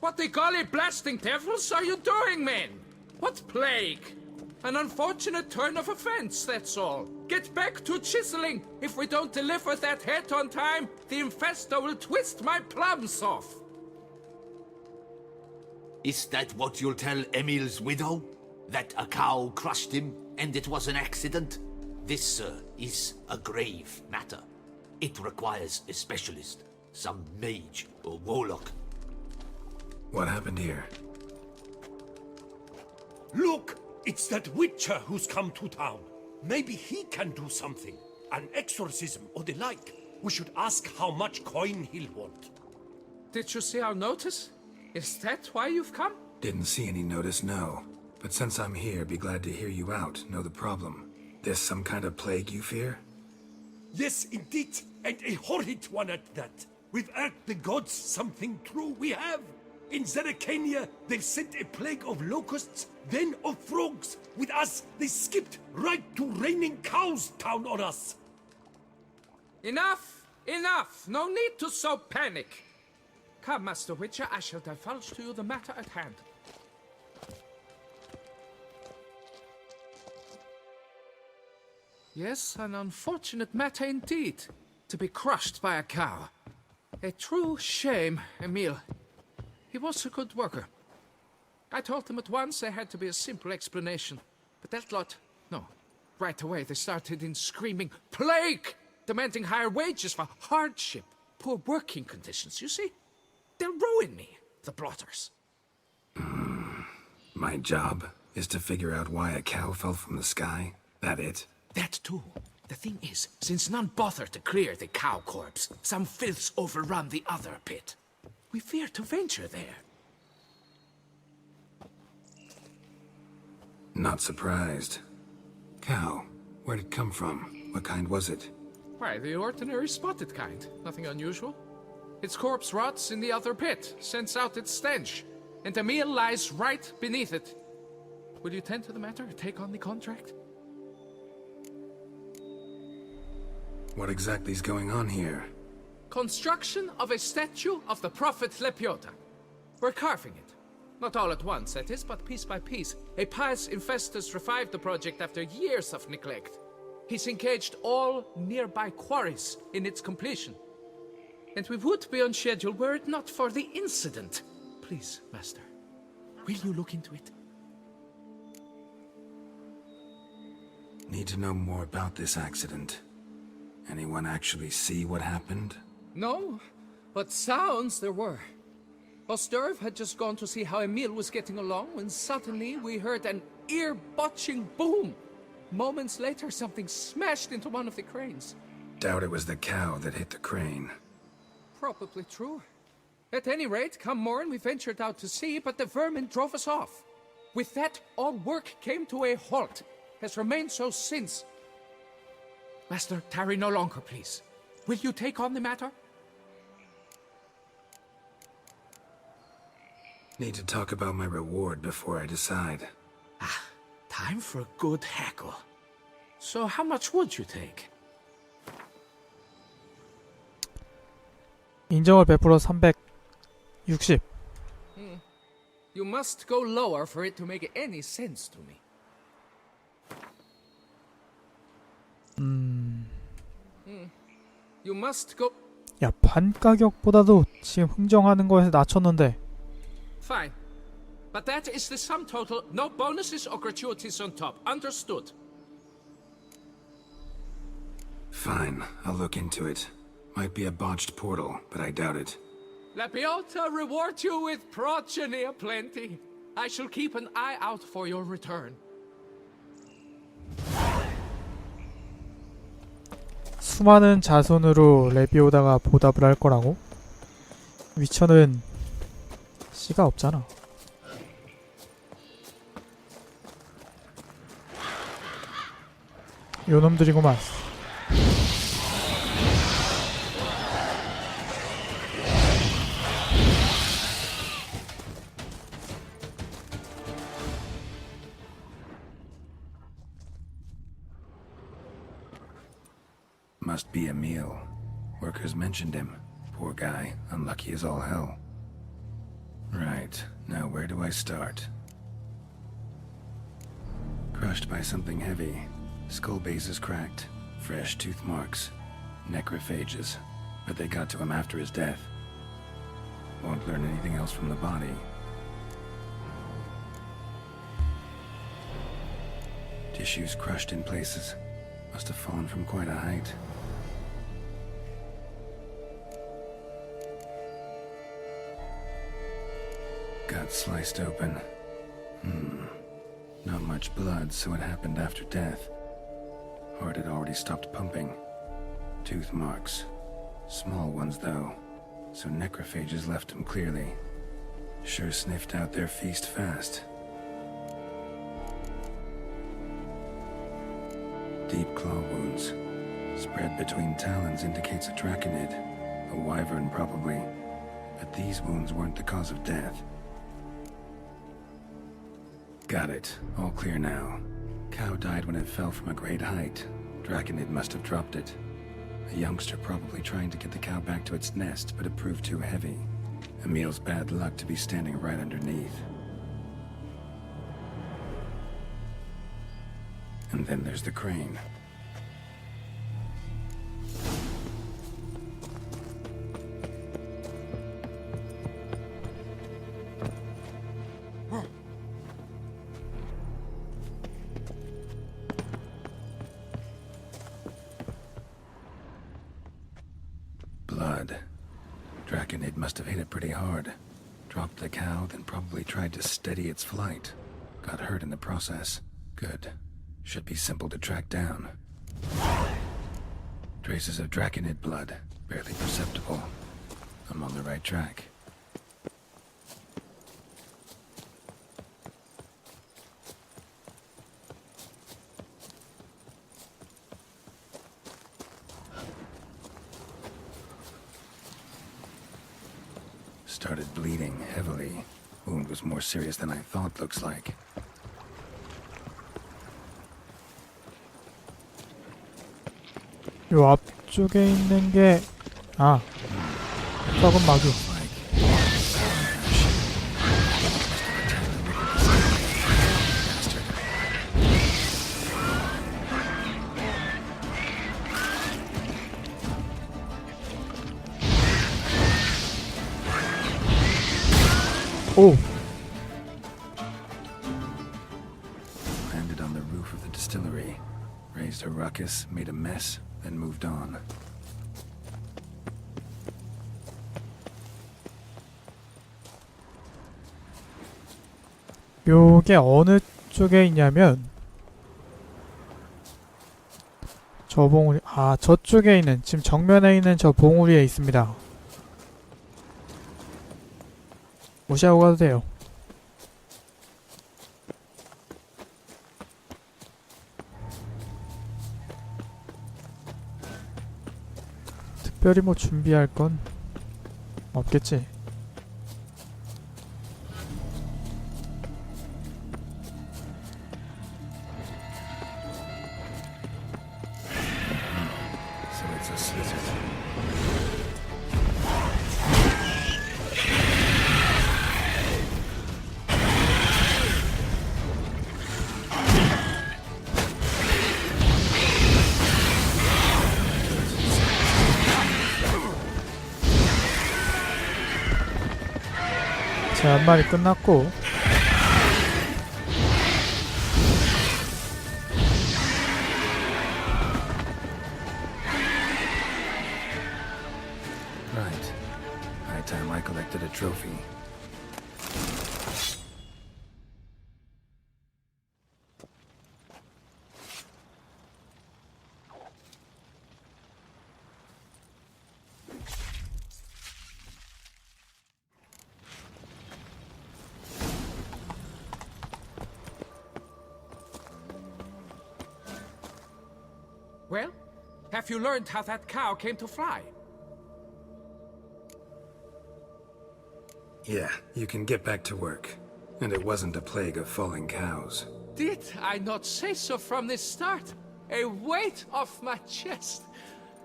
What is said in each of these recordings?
What the golly blasting devils are you doing, men? What plague? An unfortunate turn of offense, that's all. Get back to chiseling. If we don't deliver that head on time, the infestor will twist my plums off. Is that what you'll tell Emil's widow? That a cow crushed him and it was an accident? This, sir, is a grave matter. It requires a specialist, some mage or warlock. What happened here? Look! It's that witcher who's come to town. Maybe he can do something. An exorcism or the like. We should ask how much coin he'll want. Did you see our notice? Is that why you've come? Didn't see any notice, no. But since I'm here, be glad to hear you out, know the problem. There's some kind of plague you fear? Yes, indeed. And a horrid one at that. We've irked the gods something true, we have. In Zeracania, they've sent a plague of locusts, then of frogs. With us, they skipped right to raining cows down on us. Enough! Enough! No need to so panic. Come, Master Witcher, I shall divulge to you the matter at hand. Yes, an unfortunate matter indeed. To be crushed by a cow. A true shame, Emil. He was a good worker. I told them at once there had to be a simple explanation. But that lot, no. Right away they started in screaming, plague! Demanding higher wages for hardship, poor working conditions, you see? They'll ruin me, the blotters. My job is to figure out why a cow fell from the sky? That it? That too. The thing is, since none bothered to clear the cow corpse, some filths overrun the other pit. We fear to venture there. Not surprised. Cow, where'd it come from? What kind was it? Why, the ordinary spotted kind. Nothing unusual. Its corpse rots in the other pit, sends out its stench, and the meal lies right beneath it. Will you tend to the matter, take on the contract? What exactly is going on here? Construction of a statue of the prophet Lepiota. We're carving it. Not all at once, that is, but piece by piece. A pious infestus revived the project after years of neglect. He's engaged all nearby quarries in its completion. And we would be on schedule were it not for the incident. Please, Master, will you look into it? Need to know more about this accident. Anyone actually see what happened? No, but sounds there were. Osterv had just gone to see how Emil was getting along when suddenly we heard an ear-botching boom. Moments later, something smashed into one of the cranes. Doubt it was the cow that hit the crane. Probably true. At any rate, come morn we ventured out to sea, but the vermin drove us off. With that, all work came to a halt. Has remained so since. Master, tarry no longer, please. Will you take on the matter? Need to talk about my reward before I decide. Ah, time for a good hackle. So how much would you take? 인정을 베풀어 360. You must go lower for it to make any sense to me. You must go. 야, 반 가격보다도 지금 흥정하는 거에서 낮췄는데. Fine. But that is the sum total. No bonuses or gratuities on top. Understood? Fine, I'll look into it. Might be a botched portal, but I doubt it. Lepiota reward you with progeny aplenty. I shall keep an eye out for your return. 수많은 자손으로 레비오다가 보답을 할 거라고? 위쳐는 씨가 없잖아. 요놈들이구만. Must be Emil. Workers mentioned him. Poor guy, unlucky as all hell. Right. Now where do I start? Crushed by something heavy. Skull base is cracked. Fresh tooth marks. Necrophages. But they got to him after his death. Won't learn anything else from the body. Tissues crushed in places. Must have fallen from quite a height. Gut sliced open. Not much blood, so it happened after death. Heart had already stopped pumping. Tooth marks. Small ones, though, so necrophages left him clearly. Sure sniffed out their feast fast. Deep claw wounds. Spread between talons indicates a draconid. A wyvern, probably. But these wounds weren't the cause of death. Got it. All clear now. Cow died when it fell from a great height. Draconid must have dropped it. A youngster probably trying to get the cow back to its nest, but it proved too heavy. Emil's bad luck to be standing right underneath. And then there's the crane. Blood. Draconid must have hit it pretty hard. Dropped the cow, then probably tried to steady its flight. Got hurt in the process. Good. Should be simple to track down. Traces of Draconid blood. Barely perceptible. I'm on the right track. Started bleeding heavily. Wound was more serious than I thought, looks like. 요 앞쪽에 있는 게 썩은 마귀. 오! Landed on the roof of the distillery. Raised a ruckus, made a mess, then moved on. 요게 어느 쪽에 있냐면 저 봉우리 저쪽에 있는 지금 정면에 있는 저 봉우리에 있습니다. 무시하고 가도 돼요. 특별히 뭐 준비할 건 없겠지. So it's a slizzard. 제 한 마리 끝났고 Right. High time I collected a trophy. Well, have you learned how that cow came to fly? Yeah, you can get back to work. And it wasn't a plague of falling cows. Did I not say so from the start? A weight off my chest.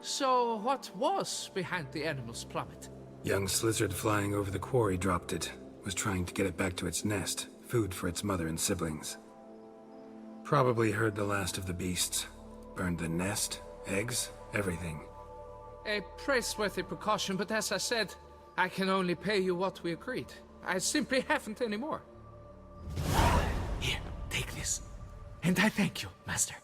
So what was behind the animal's plummet? Young slizzard flying over the quarry dropped it. Was trying to get it back to its nest, food for its mother and siblings. Probably heard the last of the beasts. Burned the nest, eggs, everything. A praiseworthy precaution, but as I said, I can only pay you what we agreed. I simply haven't any more. Here, take this. And I thank you, Master.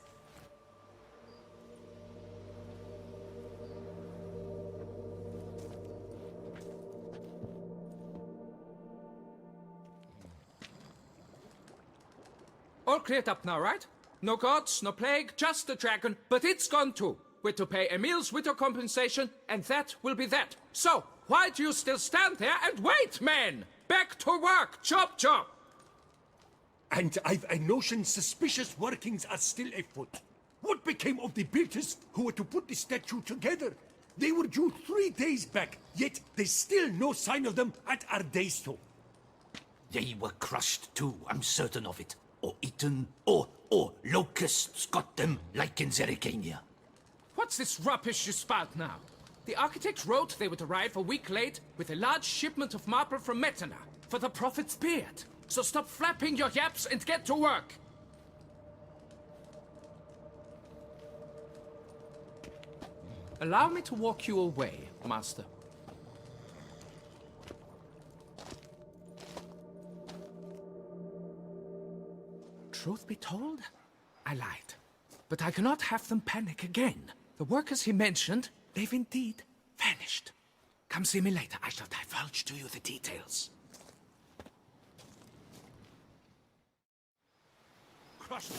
All cleared up now, right? No gods, no plague, just the dragon, but it's gone too. We're to pay Emil's widow compensation, and that will be that. So, why do you still stand there and wait, men? Back to work! Chop, chop! And I've a notion suspicious workings are still afoot. What became of the builders who were to put the statue together? They were due 3 days back, yet there's still no sign of them at our day's toe. They were crushed too, I'm certain of it. Or eaten, or locusts got them, like in Zerikania. What's this rubbish you spout now? The architect wrote they would arrive a week late with a large shipment of marble from Metana for the prophet's beard. So stop flapping your yaps and get to work. Allow me to walk you away, Master. Truth be told, I lied. But I cannot have them panic again. The workers he mentioned, they've indeed vanished. Come see me later. I shall divulge to you the details. Crushed.